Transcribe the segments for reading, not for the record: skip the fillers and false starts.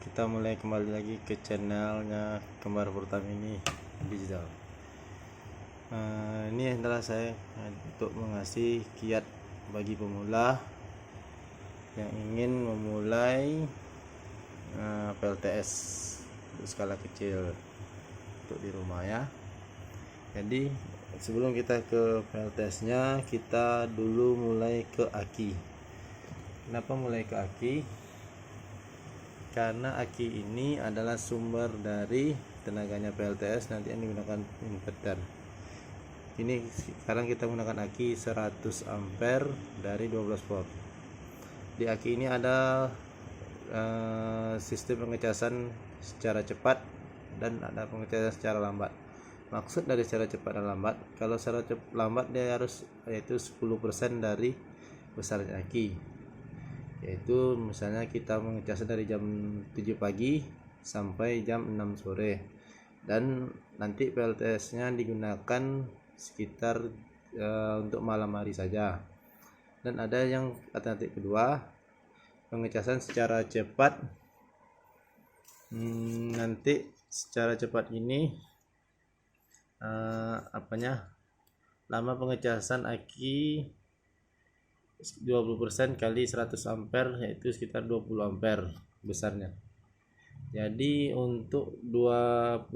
Kita mulai kembali lagi ke channelnya Kembar Pertamini Digital. Ini adalah saya untuk mengasih kiat bagi pemula yang ingin memulai PLTS untuk skala kecil untuk di rumah ya. Jadi sebelum kita ke PLTS nya, kita dulu mulai ke aki. Kenapa mulai ke aki? Karena aki ini adalah sumber dari tenaganya PLTS nanti yang digunakan inverter. Ini sekarang kita menggunakan aki 100 ampere dari 12 volt. Di aki ini ada sistem pengecasan secara cepat dan ada pengecasan secara lambat. Maksud dari secara cepat dan lambat, kalau secara lambat dia harus yaitu 10% dari besarnya aki. Yaitu misalnya kita mengecas dari jam 7 pagi sampai jam 6 sore, dan nanti PLTS nya digunakan sekitar untuk malam hari saja. Dan ada yang alternatif kedua, pengecasan secara cepat. Nanti secara cepat ini lama pengecasan aki 20% kali 100 ampere yaitu sekitar 20 ampere besarnya. Jadi untuk 20%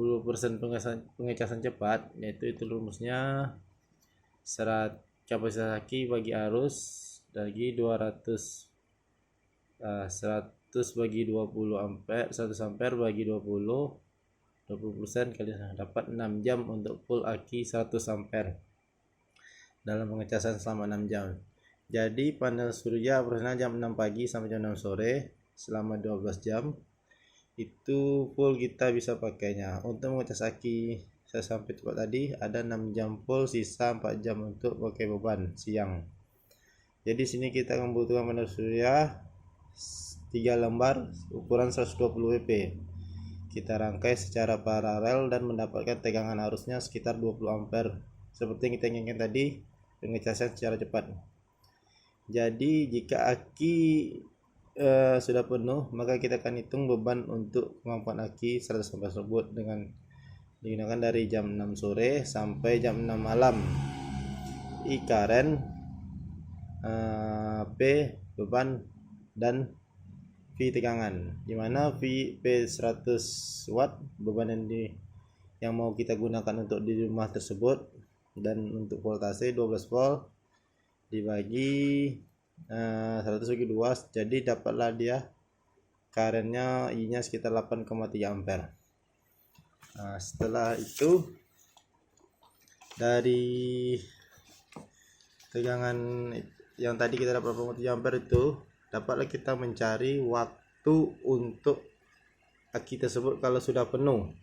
pengecasan cepat, yaitu itu rumusnya kapasitas aki bagi arus bagi 100 bagi 20 ampere, 100 ampere bagi 20% kali dapat 6 jam untuk full aki 100 ampere dalam pengecasan selama 6 jam. Jadi panel surya operasional jam 6 pagi sampai jam 6 sore selama 12 jam itu full kita bisa pakainya. Untuk mengecas aki saya sampai cepat tadi ada 6 jam full, sisa 4 jam untuk pakai beban siang. Jadi sini kita membutuhkan panel surya 3 lembar ukuran 120 WP. Kita rangkai secara paralel dan mendapatkan tegangan arusnya sekitar 20 ampere seperti yang kita inginkan tadi, pengecasan secara cepat. Jadi jika aki sudah penuh, maka kita akan hitung beban untuk kemampuan aki 100 ampere tersebut dengan digunakan dari jam 6 sore sampai jam 6 malam. I current, P beban, dan V tegangan. Dimana V 100 watt beban yang mau kita gunakan untuk di rumah tersebut, dan untuk voltase 12 volt dibagi 100 bagi 2, jadi dapatlah dia currentnya I nya sekitar 8,3 ampere. Setelah itu dari tegangan yang tadi kita dapat 8,3 ampere itu, dapatlah kita mencari waktu untuk aki tersebut kalau sudah penuh.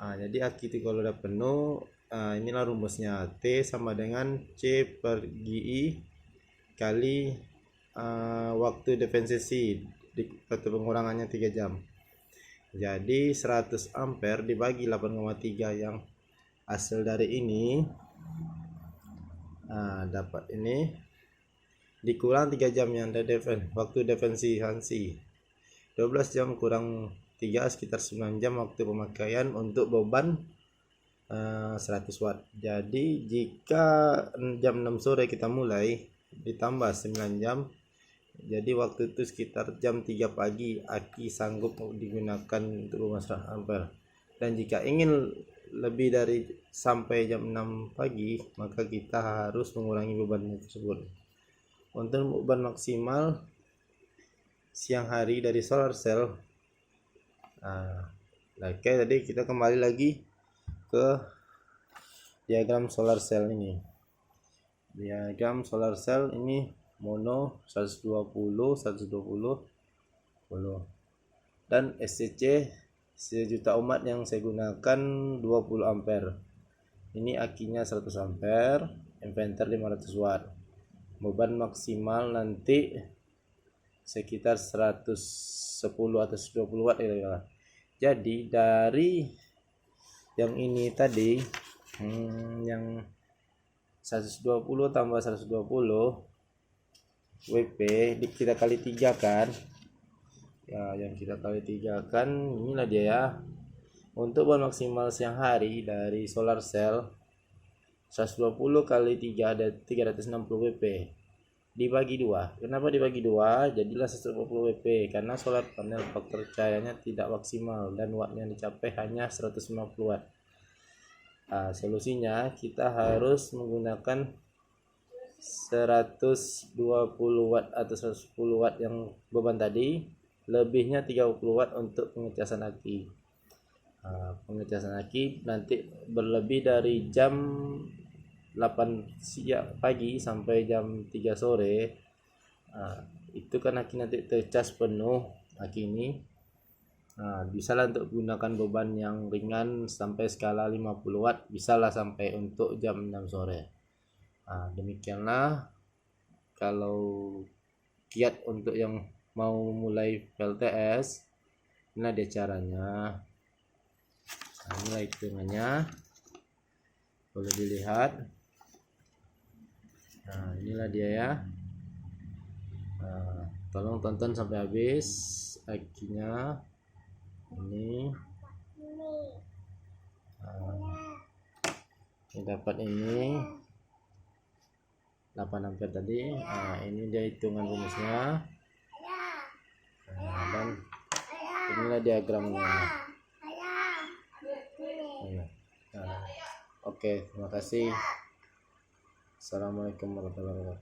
Jadi aki itu kalau sudah penuh, inilah rumusnya, T sama dengan C per GI kali waktu defensi waktu pengurangannya 3 jam. Jadi 100 ampere dibagi 8,3 yang hasil dari ini, dapat ini dikurang 3 jam yang ada waktu defensi Hansi. 12 jam kurang 3 sekitar 9 jam waktu pemakaian untuk beban 100 watt. Jadi jika jam 6 sore kita mulai ditambah 9 jam, jadi waktu itu sekitar jam 3 pagi aki sanggup digunakan untuk beban 100 ampere. Dan jika ingin lebih dari sampai jam 6 pagi, maka kita harus mengurangi beban tersebut. Untuk beban maksimal siang hari dari solar cell, oke, tadi kita kembali lagi ke diagram solar cell ini. Diagram solar cell ini mono 120 dan SCC sejuta umat yang saya gunakan 20 ampere. Ini akinya 100 ampere, inverter 500 watt. Beban maksimal nanti sekitar 110 atau 120 watt kira-kira. Jadi dari yang ini tadi, yang 120 tambah 120 WP kita kali 3 kan, ya yang kita kali 3 kan inilah dia ya. Untuk bahan maksimal siang hari dari solar cell 120 kali 3 ada 360 WP dibagi 2. Kenapa dibagi 2? Jadilah 120 WP karena solar panel faktor cahayanya tidak maksimal dan wattnya yang dicapai hanya 150 watt. Solusinya kita harus menggunakan 120 watt atau 110 watt yang beban tadi, lebihnya 30 watt untuk pengecasan aki. Pengecasan aki nanti berlebih dari jam 8 siang pagi sampai jam 3 sore. Itu kan aki nanti tercas penuh aki ini. Bisalah untuk gunakan beban yang ringan sampai skala 50 watt, bisalah sampai untuk jam 6 sore. Demikianlah kalau kiat untuk yang mau mulai PLTS. Ini dia caranya. Inilah hitungannya, boleh dilihat. Inilah dia ya. Tolong tonton sampai habis akinya ini. Ini dapat ini 8 ampere tadi. Ini dia hitungan rumusnya. Dan inilah diagramnya. Oke, terima kasih. Assalamualaikum warahmatullahi wabarakatuh.